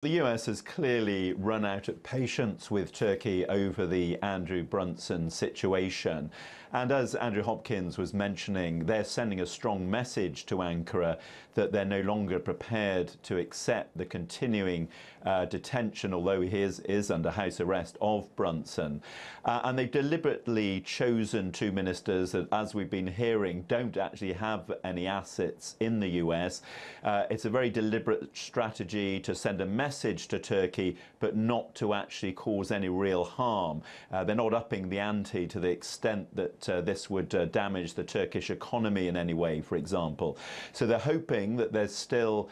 The US has clearly run out of patience with Turkey over the Andrew Brunson situation. And as Andrew Hopkins was mentioning, they're sending a strong message to Ankara that they're no longer prepared to accept the continuing detention, although he is under house arrest, of Brunson. And they've deliberately chosen two ministers that, as we've been hearing, don't actually have any assets in the US. It's a very deliberate strategy to send a message to Turkey, but not to actually cause any real harm. They're not upping the ante to the extent that this would damage the Turkish economy in any way, for example. So they're hoping that there's still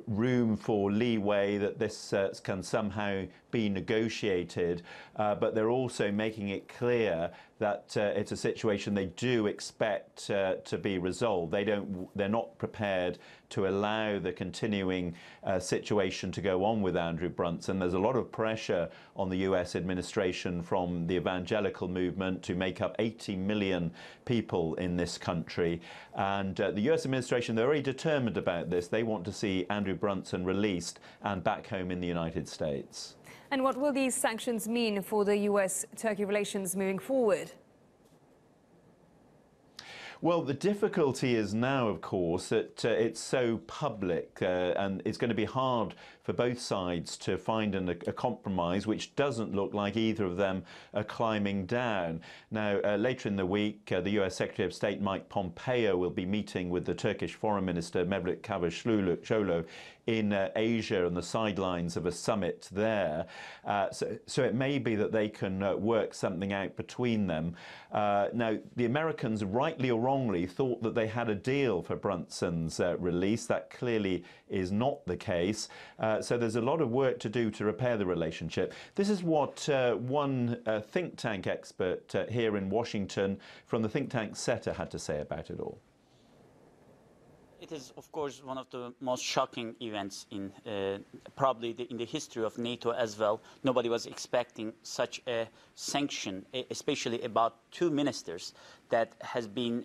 room for leeway, that this can somehow be negotiated, but they're also making it clear that it's a situation they do expect to be resolved. They're not prepared to allow the continuing situation to go on with Andrew Brunson. There's a lot of pressure on the US administration from the evangelical movement, to make up 80 million people in this country. And the US administration, they're very determined about this. They want to see Andrew Brunson released and back home in the United States. And what will these sanctions mean for the US-Turkey relations moving forward? Well, the difficulty is now, of course, that it's so public and it's going to be hard for both sides to find a compromise, which doesn't look like either of them are climbing down. Now, later in the week, the US Secretary of State Mike Pompeo will be meeting with the Turkish Foreign Minister Mevlut Cavusoglu in Asia on the sidelines of a summit there. So it may be that they can work something out between them. Now, the Americans, rightly or wrongly, thought that they had a deal for Brunson's release. That clearly is not the case. So there's a lot of work to do to repair the relationship. This is what one think tank expert here in Washington from the think tank SETA had to say about it all. It is, of course, one of the most shocking events in probably in the history of NATO as well. Nobody was expecting such a sanction, especially about two ministers that has been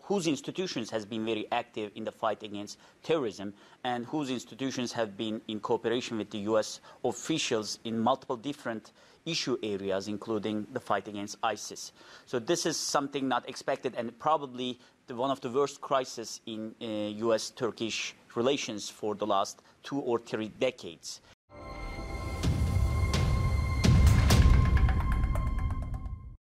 whose institutions has been very active in the fight against terrorism, and whose institutions have been in cooperation with the U.S. officials in multiple different issue areas, including the fight against ISIS. So this is something not expected, and probably one of the worst crises in U.S.-Turkish relations for the last 2 or 3 decades.